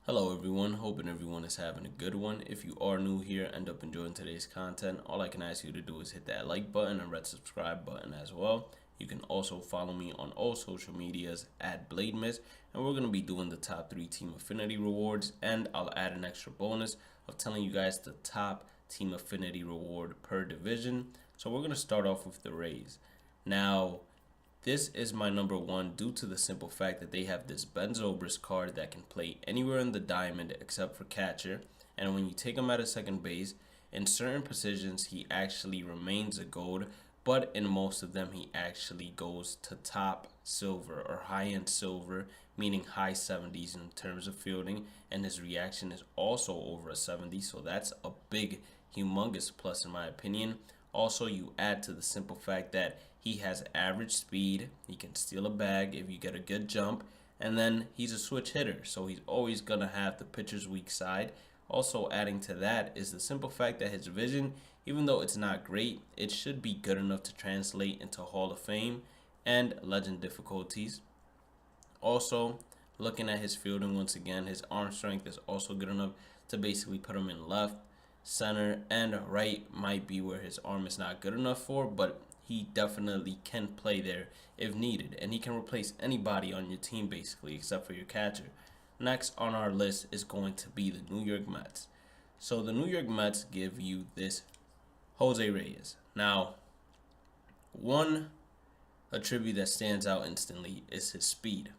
Hello everyone, hoping everyone is having a good one. If you are new here, end up enjoying today's content, all I can ask you to do is hit that like button and red subscribe button as well. You can also follow me on all social medias at BladeMiss, and we're going to be doing the top 3 team affinity rewards, and I'll add an extra bonus of telling you guys the top team affinity reward per division. So we're going to start off with the Rays. Now, this is my number one due to the simple fact that they have this Ben Zobrist card that can play anywhere in the diamond except for catcher. And when you take him out of second base, in certain positions he actually remains a gold, but in most of them he actually goes to top silver or high end silver, meaning high 70s in terms of fielding. And his reaction is also over a 70, so that's a big, humongous plus in my opinion. Also, you add to the simple fact that he has average speed. He can steal a bag if you get a good jump. And then he's a switch hitter, so he's always going to have the pitcher's weak side. Also, adding to that is the simple fact that his vision, even though it's not great, it should be good enough to translate into Hall of Fame and legend difficulties. Also, looking at his fielding once again, his arm strength is also good enough to basically put him in left, center, and right might be where his arm is not good enough for, but he definitely can play there if needed, and he can replace anybody on your team basically except for your catcher. Next on our list is going to be the New York Mets. So the New York Mets give you this Jose Reyes. Now, one attribute that stands out instantly is his speed.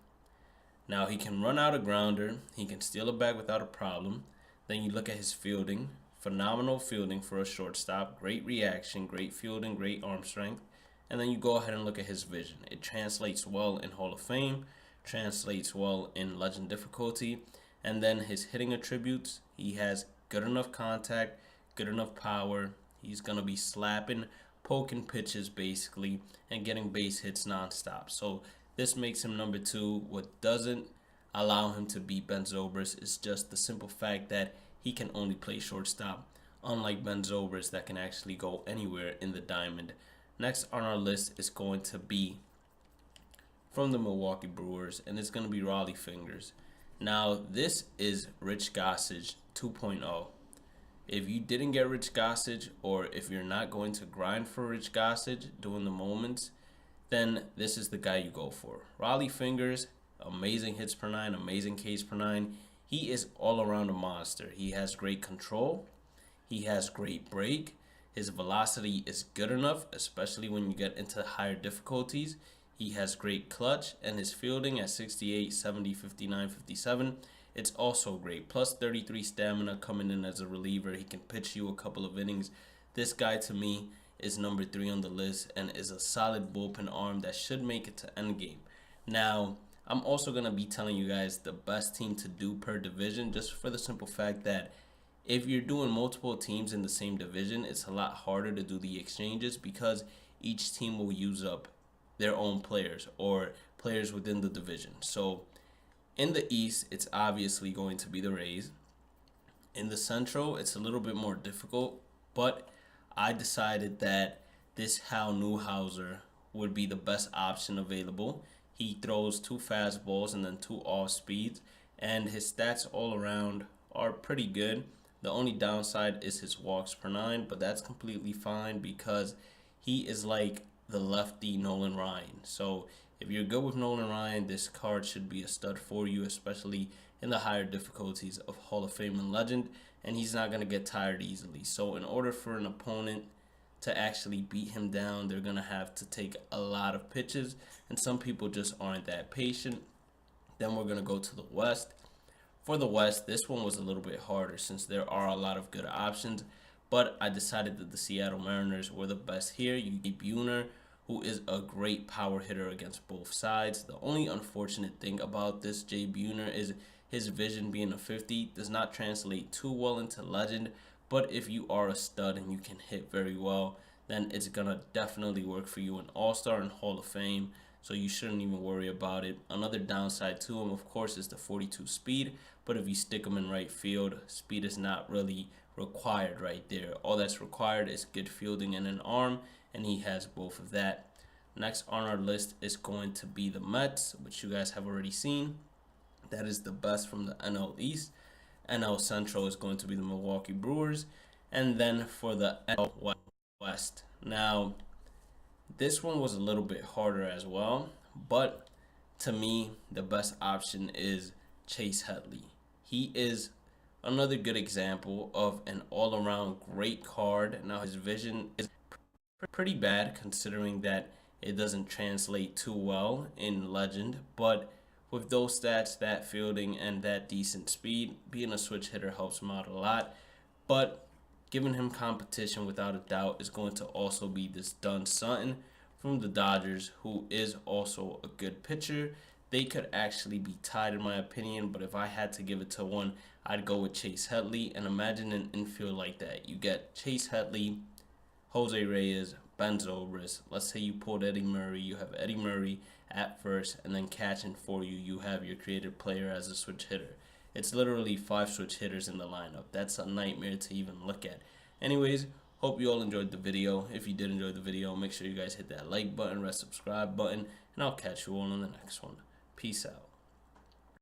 Now he can run out a grounder, he can steal a bag without a problem. Then you look at his fielding, phenomenal fielding for a shortstop, great reaction, great fielding, great arm strength. And then you go ahead and look at his vision. It translates well in Hall of Fame, translates well in legend difficulty, and then his hitting attributes, he has good enough contact, good enough power. He's going to be slapping, poking pitches basically, and getting base hits nonstop. So this makes him number two. What doesn't allow him to beat Ben Zobrist is just the simple fact that he can only play shortstop, unlike Ben Zobrist that can actually go anywhere in the diamond. Next on our list is going to be from the Milwaukee Brewers, and it's going to be Raleigh Fingers. Now, this is Rich Gossage 2.0. If you didn't get Rich Gossage, or if you're not going to grind for Rich Gossage during the moments, then this is the guy you go for. Raleigh Fingers, amazing hits per nine, amazing Ks per nine. He is all around a monster. He has great control. He has great break. His velocity is good enough, especially when you get into higher difficulties. He has great clutch, and his fielding at 68, 70, 59, 57. It's also great. Plus 33 stamina coming in as a reliever. He can pitch you a couple of innings. This guy, to me, is number 3 on the list and is a solid bullpen arm that should make it to endgame. Now, I'm also going to be telling you guys the best team to do per division, just for the simple fact that if you're doing multiple teams in the same division, it's a lot harder to do the exchanges because each team will use up their own players or players within the division. So in the East, it's obviously going to be the Rays. In the Central, it's a little bit more difficult, but I decided that this Hal Newhouser would be the best option available. He throws 2 fastballs and then 2 off speeds, and his stats all around are pretty good. The only downside is his walks per 9, but that's completely fine because he is like the lefty Nolan Ryan. So if you're good with Nolan Ryan, this card should be a stud for you, especially in the higher difficulties of Hall of Fame and Legend, and he's not going to get tired easily. So in order for an opponent to actually beat him down, they're going to have to take a lot of pitches, and some people just aren't that patient. Then we're going to go to the West. For the West, this one was a little bit harder since there are a lot of good options, but I decided that the Seattle Mariners were the best here. You get Buhner, who is a great power hitter against both sides. The only unfortunate thing about this Jay Buhner is his vision being a 50 does not translate too well into legend, but if you are a stud and you can hit very well, then it's going to definitely work for you in All-Star and Hall of Fame, so you shouldn't even worry about it. Another downside to him, of course, is the 42 speed, but if you stick him in right field, speed is not really required right there. All that's required is good fielding and an arm, and he has both of that. Next on our list is going to be the Mets, which you guys have already seen. that is the best from the NL East. NL Central is going to be the Milwaukee Brewers. And then for the NL West. Now, this one was a little bit harder as well, but to me, the best option is Chase Headley. He is another good example of an all-around great card. Now, his vision is pretty bad considering that it doesn't translate too well in Legend, but with those stats, that fielding, and that decent speed, being a switch hitter helps him out a lot. But giving him competition without a doubt is going to also be this Dunn Sutton from the Dodgers, who is also a good pitcher. They could actually be tied in my opinion, but if I had to give it to one, I'd go with Chase Headley. And imagine an infield like that. You get Chase Headley, Jose Reyes, Ben Zobrist. Let's say you pulled Eddie Murray. You have Eddie Murray at first, and then catching for you, you have your creative player as a switch hitter. It's literally 5 switch hitters in the lineup. That's a nightmare to even look at. Anyways, hope you all enjoyed the video. If you did enjoy the video, make sure you guys hit that like button, subscribe button, and I'll catch you all in the next one. Peace out.